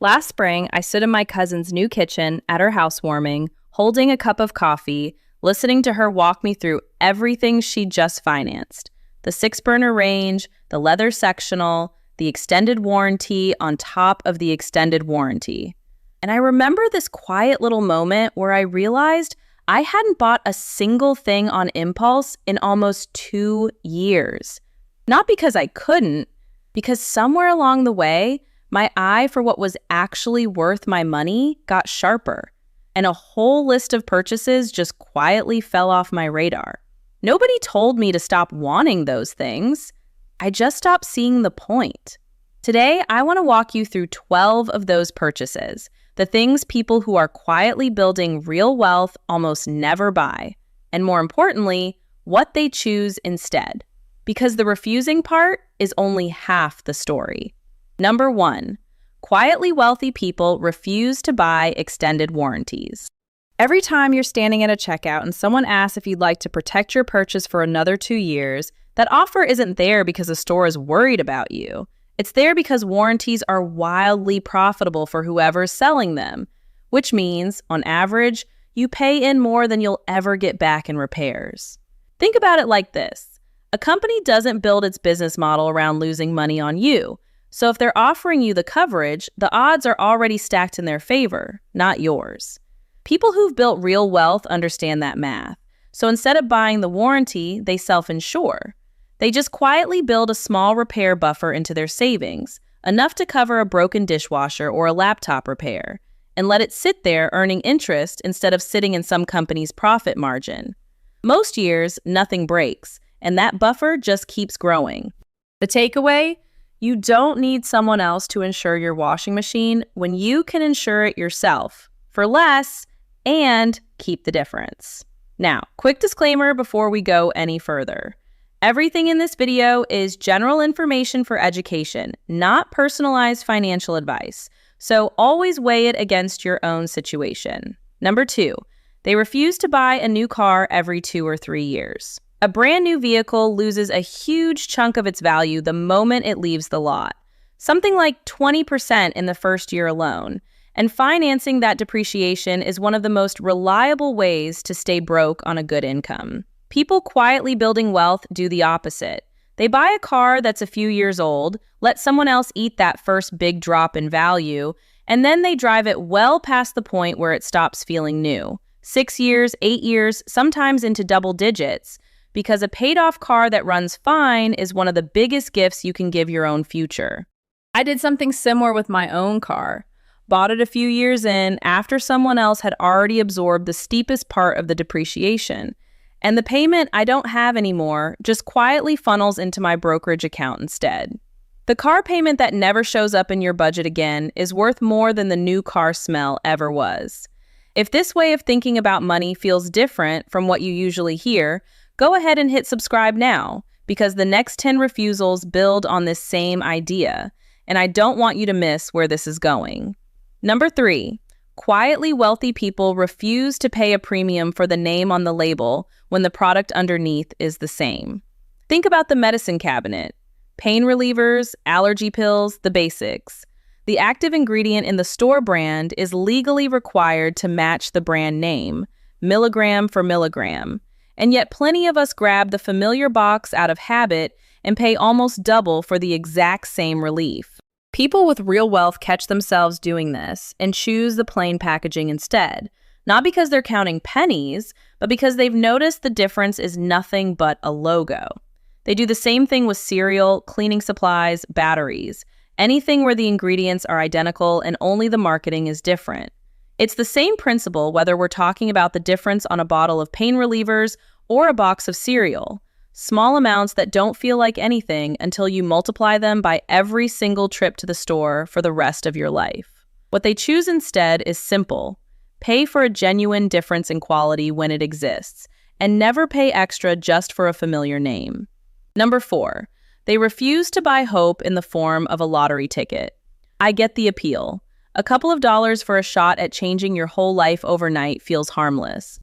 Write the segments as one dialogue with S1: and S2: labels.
S1: Last spring, I stood in my cousin's new kitchen at her housewarming, holding a cup of coffee, listening to her walk me through everything she just financed. The 6-burner range, the leather sectional, the extended warranty on top of the extended warranty. And I remember this quiet little moment where I realized I hadn't bought a single thing on impulse in almost 2 years. Not because I couldn't, because somewhere along the way, my eye for what was actually worth my money got sharper, and a whole list of purchases just quietly fell off my radar. Nobody told me to stop wanting those things. I just stopped seeing the point. Today, I want to walk you through 12 of those purchases, the things people who are quietly building real wealth almost never buy, and more importantly, what they choose instead. Because the refusing part is only half the story. Number 1, quietly wealthy people refuse to buy extended warranties. Every time you're standing at a checkout and someone asks if you'd like to protect your purchase for another 2 years, that offer isn't there because the store is worried about you. It's there because warranties are wildly profitable for whoever's selling them, which means, on average, you pay in more than you'll ever get back in repairs. Think about it like this. A company doesn't build its business model around losing money on you. So if they're offering you the coverage, the odds are already stacked in their favor, not yours. People who've built real wealth understand that math. So instead of buying the warranty, they self-insure. They just quietly build a small repair buffer into their savings, enough to cover a broken dishwasher or a laptop repair, and let it sit there earning interest instead of sitting in some company's profit margin. Most years, nothing breaks, and that buffer just keeps growing. The takeaway? You don't need someone else to insure your washing machine when you can insure it yourself for less and keep the difference. Now, quick disclaimer before we go any further. Everything in this video is general information for education, not personalized financial advice. So always weigh it against your own situation. Number 2, they refuse to buy a new car every 2 or 3 years. A brand new vehicle loses a huge chunk of its value the moment it leaves the lot, something like 20% in the first year alone. And financing that depreciation is one of the most reliable ways to stay broke on a good income. People quietly building wealth do the opposite. They buy a car that's a few years old, let someone else eat that first big drop in value, and then they drive it well past the point where it stops feeling new. 6 years, 8 years, sometimes into double digits. Because a paid-off car that runs fine is one of the biggest gifts you can give your own future. I did something similar with my own car. Bought it a few years in after someone else had already absorbed the steepest part of the depreciation. And the payment I don't have anymore just quietly funnels into my brokerage account instead. The car payment that never shows up in your budget again is worth more than the new car smell ever was. If this way of thinking about money feels different from what you usually hear, go ahead and hit subscribe now, because the next 10 refusals build on this same idea, and I don't want you to miss where this is going. Number 3, quietly wealthy people refuse to pay a premium for the name on the label when the product underneath is the same. Think about the medicine cabinet. Pain relievers, allergy pills, the basics. The active ingredient in the store brand is legally required to match the brand name, milligram for milligram. And yet plenty of us grab the familiar box out of habit and pay almost double for the exact same relief. People with real wealth catch themselves doing this and choose the plain packaging instead, not because they're counting pennies, but because they've noticed the difference is nothing but a logo. They do the same thing with cereal, cleaning supplies, batteries, anything where the ingredients are identical and only the marketing is different. It's the same principle whether we're talking about the difference on a bottle of pain relievers or a box of cereal. Small amounts that don't feel like anything until you multiply them by every single trip to the store for the rest of your life. What they choose instead is simple. Pay for a genuine difference in quality when it exists, and never pay extra just for a familiar name. Number 4, they refuse to buy hope in the form of a lottery ticket. I get the appeal. A couple of dollars for a shot at changing your whole life overnight feels harmless.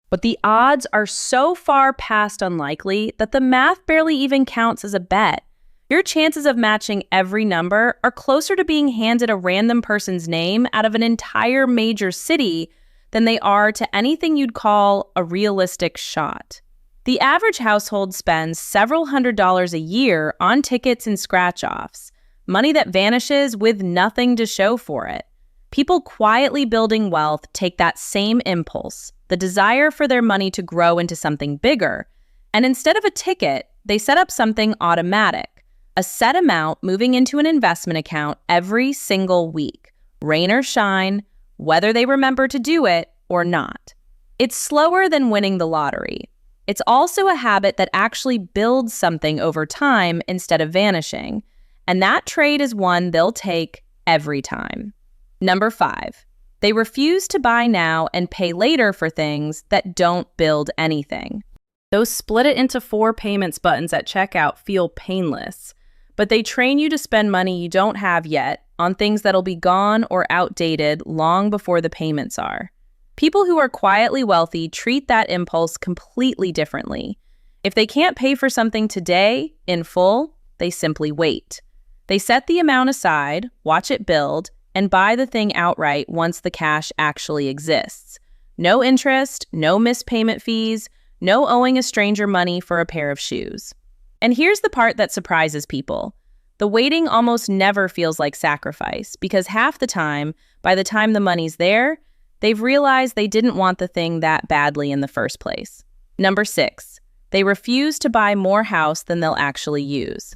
S1: But the odds are so far past unlikely that the math barely even counts as a bet. Your chances of matching every number are closer to being handed a random person's name out of an entire major city than they are to anything you'd call a realistic shot. The average household spends several $100s a year on tickets and scratch-offs, money that vanishes with nothing to show for it. People quietly building wealth take that same impulse, the desire for their money to grow into something bigger, and instead of a ticket, they set up something automatic, a set amount moving into an investment account every single week, rain or shine, whether they remember to do it or not. It's slower than winning the lottery. It's also a habit that actually builds something over time instead of vanishing, and that trade is one they'll take every time. Number 5, they refuse to buy now and pay later for things that don't build anything. Those split it into 4 payments buttons at checkout feel painless, but they train you to spend money you don't have yet on things that'll be gone or outdated long before the payments are. People who are quietly wealthy treat that impulse completely differently. If they can't pay for something today in full, they simply wait. They set the amount aside, watch it build, and buy the thing outright once the cash actually exists. No interest, no missed payment fees, no owing a stranger money for a pair of shoes. And here's the part that surprises people. The waiting almost never feels like sacrifice because half the time, by the time the money's there, they've realized they didn't want the thing that badly in the first place. Number 6, they refuse to buy more house than they'll actually use.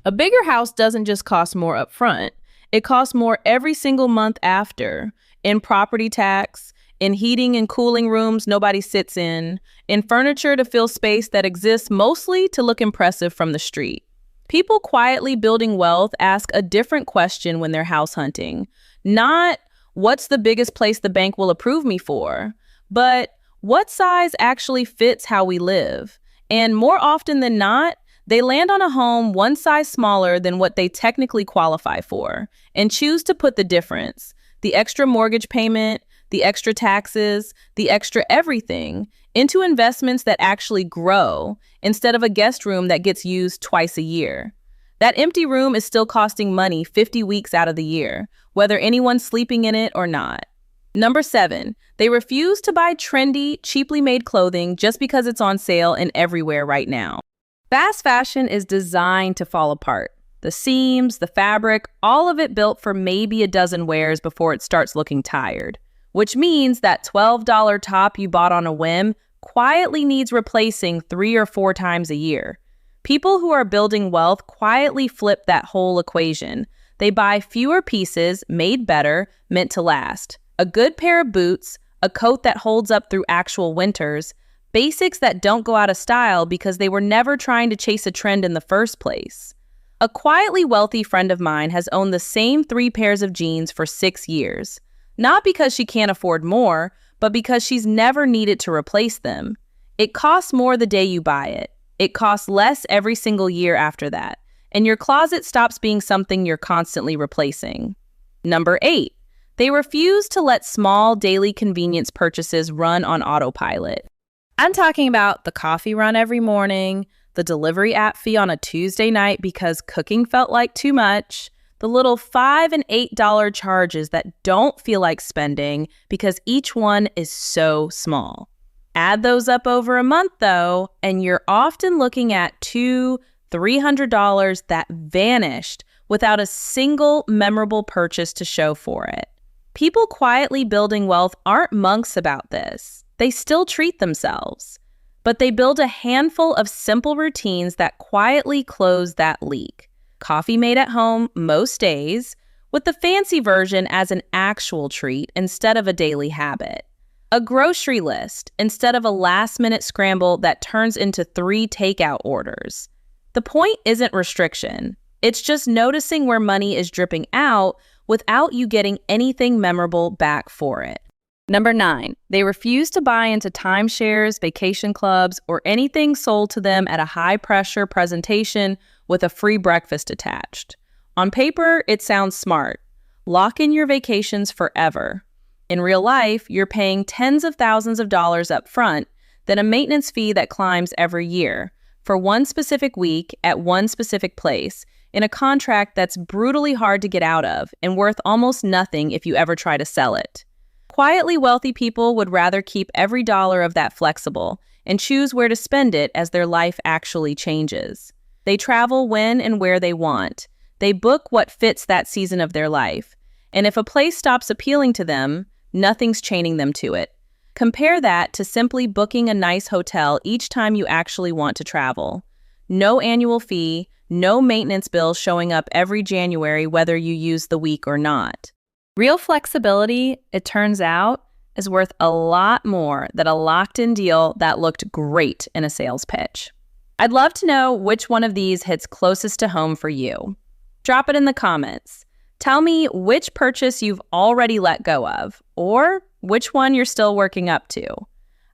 S1: A bigger house doesn't just cost more up front. It costs more every single month after, in property tax, in heating and cooling rooms nobody sits in furniture to fill space that exists mostly to look impressive from the street. People quietly building wealth ask a different question when they're house hunting. Not, what's the biggest place the bank will approve me for? But what size actually fits how we live? And more often than not, they land on a home one size smaller than what they technically qualify for and choose to put the difference, the extra mortgage payment, the extra taxes, the extra everything, into investments that actually grow instead of a guest room that gets used twice a year. That empty room is still costing money 50 weeks out of the year, whether anyone's sleeping in it or not. Number 7, they refuse to buy trendy, cheaply made clothing just because it's on sale and everywhere right now. Fast fashion is designed to fall apart. The seams, the fabric, all of it built for maybe a dozen wears before it starts looking tired. Which means that $12 top you bought on a whim quietly needs replacing 3 or 4 times a year. People who are building wealth quietly flip that whole equation. They buy fewer pieces, made better, meant to last. A good pair of boots, a coat that holds up through actual winters, basics that don't go out of style because they were never trying to chase a trend in the first place. A quietly wealthy friend of mine has owned the same 3 pairs of jeans for 6 years. Not because she can't afford more, but because she's never needed to replace them. It costs more the day you buy it. It costs less every single year after that. And your closet stops being something you're constantly replacing. Number 8, they refuse to let small daily convenience purchases run on autopilot. I'm talking about the coffee run every morning, the delivery app fee on a Tuesday night because cooking felt like too much, the little $5 and $8 charges that don't feel like spending because each one is so small. Add those up over a month though, and you're often looking at $200-$300 that vanished without a single memorable purchase to show for it. People quietly building wealth aren't monks about this. They still treat themselves, but they build a handful of simple routines that quietly close that leak. Coffee made at home most days, with the fancy version as an actual treat instead of a daily habit. A grocery list instead of a last-minute scramble that turns into 3 takeout orders. The point isn't restriction. It's just noticing where money is dripping out without you getting anything memorable back for it. Number 9, they refuse to buy into timeshares, vacation clubs, or anything sold to them at a high-pressure presentation with a free breakfast attached. On paper, it sounds smart. Lock in your vacations forever. In real life, you're paying tens of thousands of dollars up front, then a maintenance fee that climbs every year, for one specific week at one specific place in a contract that's brutally hard to get out of and worth almost nothing if you ever try to sell it. Quietly wealthy people would rather keep every dollar of that flexible and choose where to spend it as their life actually changes. They travel when and where they want. They book what fits that season of their life. And if a place stops appealing to them, nothing's chaining them to it. Compare that to simply booking a nice hotel each time you actually want to travel. No annual fee, no maintenance bills showing up every January whether you use the week or not. Real flexibility, it turns out, is worth a lot more than a locked-in deal that looked great in a sales pitch. I'd love to know which one of these hits closest to home for you. Drop it in the comments. Tell me which purchase you've already let go of, or which one you're still working up to.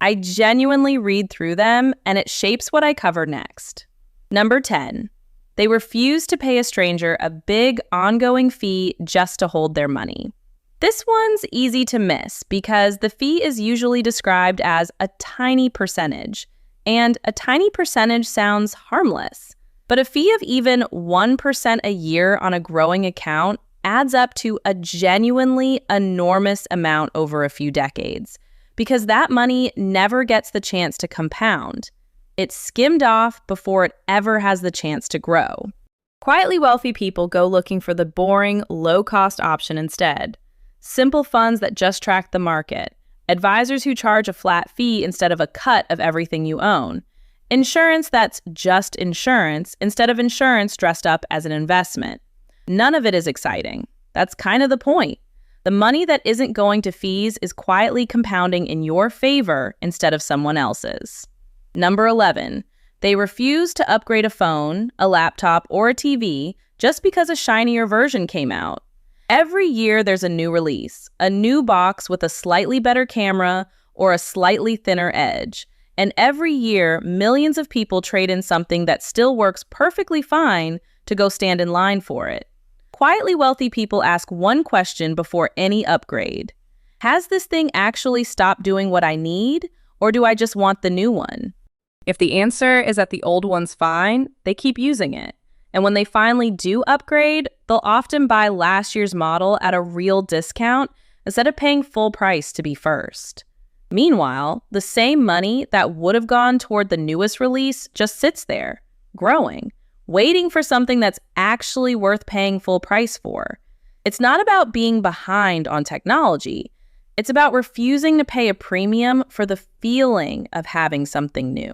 S1: I genuinely read through them, and it shapes what I cover next. Number 10. They refuse to pay a stranger a big, ongoing fee just to hold their money. This one's easy to miss because the fee is usually described as a tiny percentage, and a tiny percentage sounds harmless. But a fee of even 1% a year on a growing account adds up to a genuinely enormous amount over a few decades, because that money never gets the chance to compound. It's skimmed off before it ever has the chance to grow. Quietly wealthy people go looking for the boring, low-cost option instead. Simple funds that just track the market. Advisors who charge a flat fee instead of a cut of everything you own. Insurance that's just insurance instead of insurance dressed up as an investment. None of it is exciting. That's kind of the point. The money that isn't going to fees is quietly compounding in your favor instead of someone else's. Number 11. They refuse to upgrade a phone, a laptop, or a TV just because a shinier version came out. Every year there's a new release, a new box with a slightly better camera or a slightly thinner edge. And every year, millions of people trade in something that still works perfectly fine to go stand in line for it. Quietly wealthy people ask one question before any upgrade. Has this thing actually stopped doing what I need, or do I just want the new one? If the answer is that the old one's fine, they keep using it. And when they finally do upgrade, they'll often buy last year's model at a real discount instead of paying full price to be first. Meanwhile, the same money that would have gone toward the newest release just sits there, growing, waiting for something that's actually worth paying full price for. It's not about being behind on technology. It's about refusing to pay a premium for the feeling of having something new.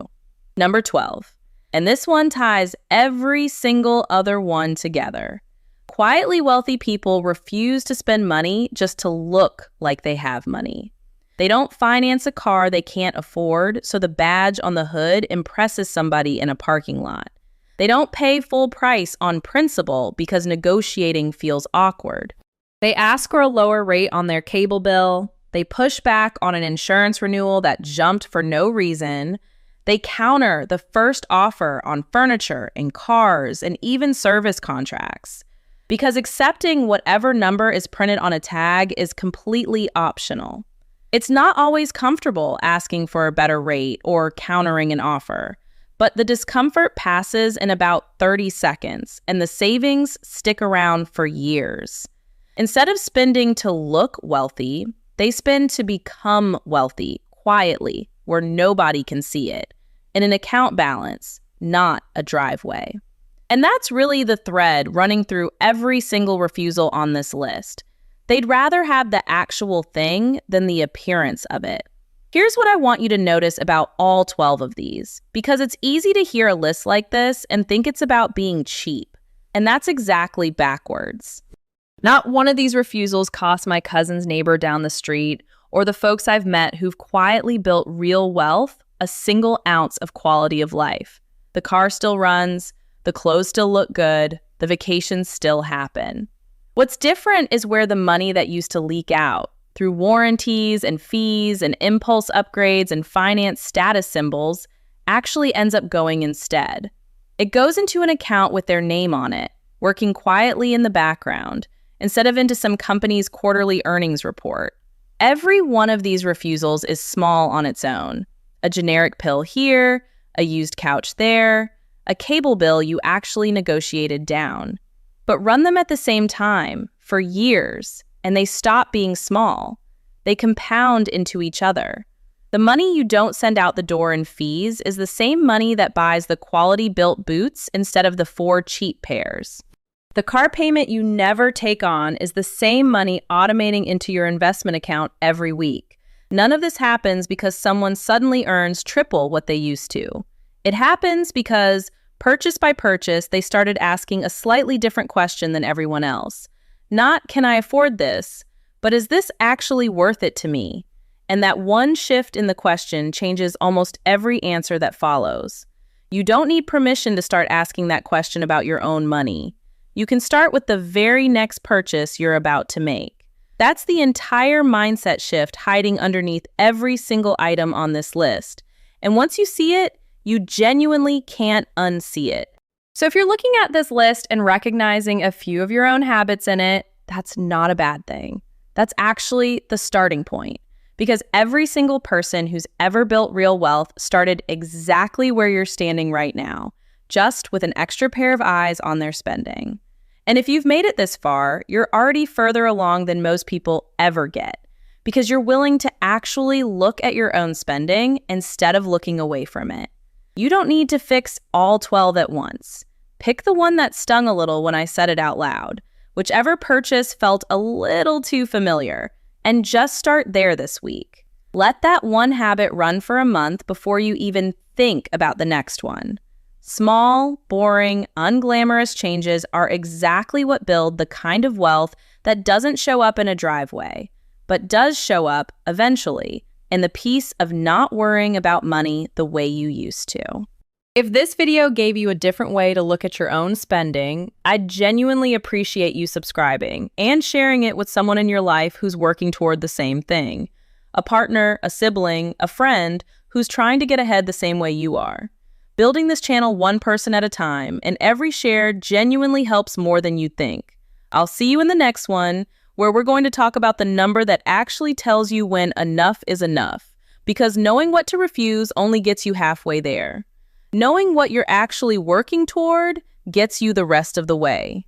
S1: Number 12. And this one ties every single other one together. Quietly wealthy people refuse to spend money just to look like they have money. They don't finance a car they can't afford, so the badge on the hood impresses somebody in a parking lot. They don't pay full price on principle because negotiating feels awkward. They ask for a lower rate on their cable bill. They push back on an insurance renewal that jumped for no reason. They counter the first offer on furniture and cars and even service contracts. Because accepting whatever number is printed on a tag is completely optional. It's not always comfortable asking for a better rate or countering an offer, but the discomfort passes in about 30 seconds and the savings stick around for years. Instead of spending to look wealthy, they spend to become wealthy quietly where nobody can see it, in an account balance, not a driveway. And that's really the thread running through every single refusal on this list. They'd rather have the actual thing than the appearance of it. Here's what I want you to notice about all 12 of these, because it's easy to hear a list like this and think it's about being cheap. And that's exactly backwards. Not one of these refusals cost my cousin's neighbor down the street or the folks I've met who've quietly built real wealth a single ounce of quality of life. The car still runs, the clothes still look good, the vacations still happen. What's different is where the money that used to leak out through warranties and fees and impulse upgrades and finance status symbols actually ends up going instead. It goes into an account with their name on it, working quietly in the background, instead of into some company's quarterly earnings report. Every one of these refusals is small on its own. A generic pill here, a used couch there, a cable bill you actually negotiated down. But run them at the same time for years, and they stop being small. They compound into each other. The money you don't send out the door in fees is the same money that buys the quality-built boots instead of the 4 cheap pairs. The car payment you never take on is the same money automating into your investment account every week. None of this happens because someone suddenly earns triple what they used to. It happens because, purchase by purchase, they started asking a slightly different question than everyone else. Not, can I afford this, but is this actually worth it to me? And that one shift in the question changes almost every answer that follows. You don't need permission to start asking that question about your own money. You can start with the very next purchase you're about to make. That's the entire mindset shift hiding underneath every single item on this list. And once you see it, you genuinely can't unsee it. So if you're looking at this list and recognizing a few of your own habits in it, that's not a bad thing. That's actually the starting point. Because every single person who's ever built real wealth started exactly where you're standing right now, just with an extra pair of eyes on their spending. And if you've made it this far, you're already further along than most people ever get, because you're willing to actually look at your own spending instead of looking away from it. You don't need to fix all 12 at once. Pick the one that stung a little when I said it out loud, whichever purchase felt a little too familiar, and just start there this week. Let that one habit run for a month before you even think about the next one. Small, boring, unglamorous changes are exactly what build the kind of wealth that doesn't show up in a driveway, but does show up, eventually, in the peace of not worrying about money the way you used to. If this video gave you a different way to look at your own spending, I'd genuinely appreciate you subscribing and sharing it with someone in your life who's working toward the same thing. A partner, a sibling, a friend who's trying to get ahead the same way you are. Building this channel one person at a time, and every share genuinely helps more than you think. I'll see you in the next one, where we're going to talk about the number that actually tells you when enough is enough, because knowing what to refuse only gets you halfway there. Knowing what you're actually working toward gets you the rest of the way.